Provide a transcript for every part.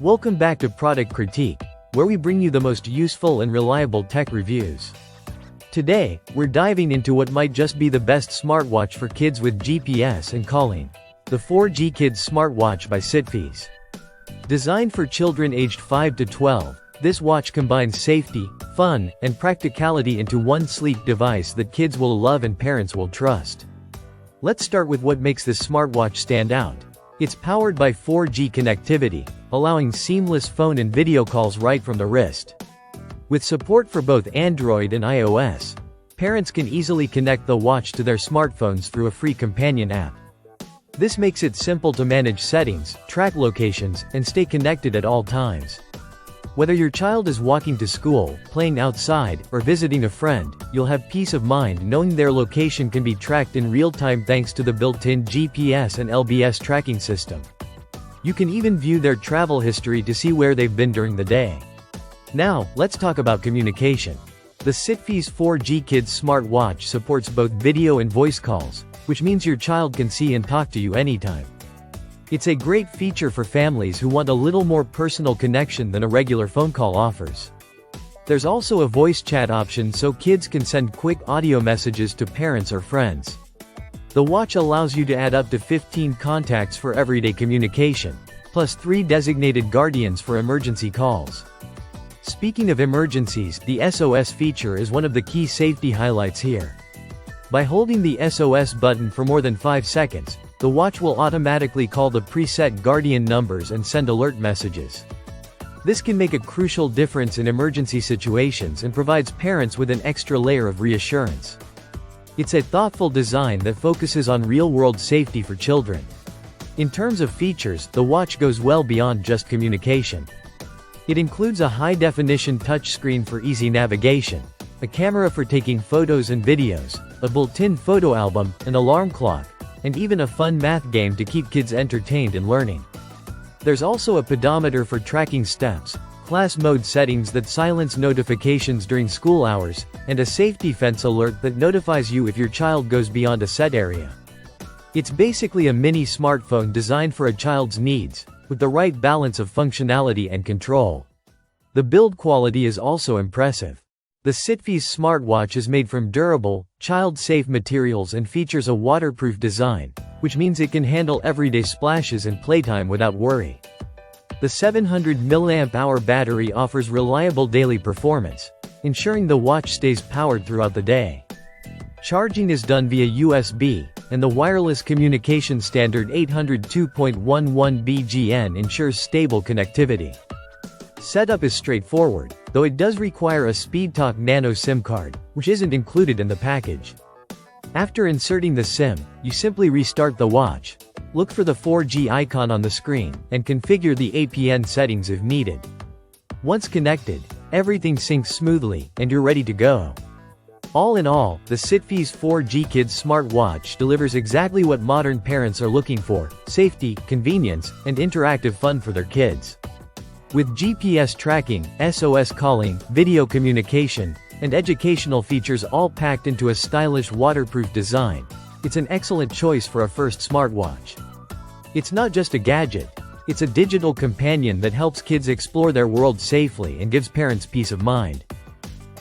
Welcome back to Product Critique, where we bring you the most useful and reliable tech reviews. Today, we're diving into what might just be the best smartwatch for kids with GPS and calling. The 4G Kids Smartwatch by Citfis. Designed for children aged 5 to 12, this watch combines safety, fun, and practicality into one sleek device that kids will love and parents will trust. Let's start with what makes this smartwatch stand out. It's powered by 4G connectivity, allowing seamless phone and video calls right from the wrist. With support for both Android and iOS, parents can easily connect the watch to their smartphones through a free companion app. This makes it simple to manage settings, track locations, and stay connected at all times. Whether your child is walking to school, playing outside, or visiting a friend, you'll have peace of mind knowing their location can be tracked in real time thanks to the built-in GPS and LBS tracking system. You can even view their travel history to see where they've been during the day. Now, let's talk about communication. The Citfis 4G Kids smartwatch supports both video and voice calls, which means your child can see and talk to you anytime. It's a great feature for families who want a little more personal connection than a regular phone call offers. There's also a voice chat option so kids can send quick audio messages to parents or friends. The watch allows you to add up to 15 contacts for everyday communication, plus 3 designated guardians for emergency calls. Speaking of emergencies, the SOS feature is one of the key safety highlights here. By holding the SOS button for more than 5 seconds, the watch will automatically call the preset Guardian numbers and send alert messages. This can make a crucial difference in emergency situations and provides parents with an extra layer of reassurance. It's a thoughtful design that focuses on real-world safety for children. In terms of features, the watch goes well beyond just communication. It includes a high-definition touchscreen for easy navigation, a camera for taking photos and videos, a built-in photo album, an alarm clock, and even a fun math game to keep kids entertained and learning. There's also a pedometer for tracking steps, class mode settings that silence notifications during school hours, and a safety fence alert that notifies you if your child goes beyond a set area. It's basically a mini smartphone designed for a child's needs, with the right balance of functionality and control. The build quality is also impressive. The Citfis smartwatch is made from durable, child-safe materials and features a waterproof design, which means it can handle everyday splashes and playtime without worry. The 700 mAh battery offers reliable daily performance, ensuring the watch stays powered throughout the day. Charging is done via USB, and the wireless communication standard 802.11 BGN ensures stable connectivity. Setup is straightforward, though it does require a SpeedTalk Nano SIM card, which isn't included in the package. After inserting the SIM, you simply restart the watch, look for the 4G icon on the screen, and configure the APN settings if needed. Once connected, everything syncs smoothly, and you're ready to go. All in all, the Citfis 4G Kids smartwatch delivers exactly what modern parents are looking for: safety, convenience, and interactive fun for their kids. With GPS tracking, SOS calling, video communication, and educational features all packed into a stylish waterproof design, it's an excellent choice for a first smartwatch. It's not just a gadget, it's a digital companion that helps kids explore their world safely and gives parents peace of mind.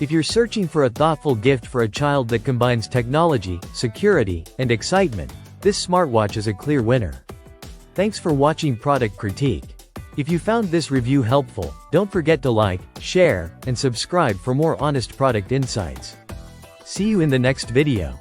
If you're searching for a thoughtful gift for a child that combines technology, security, and excitement, this smartwatch is a clear winner. Thanks for watching Product Critique. If you found this review helpful, don't forget to like, share, and subscribe for more honest product insights. See you in the next video.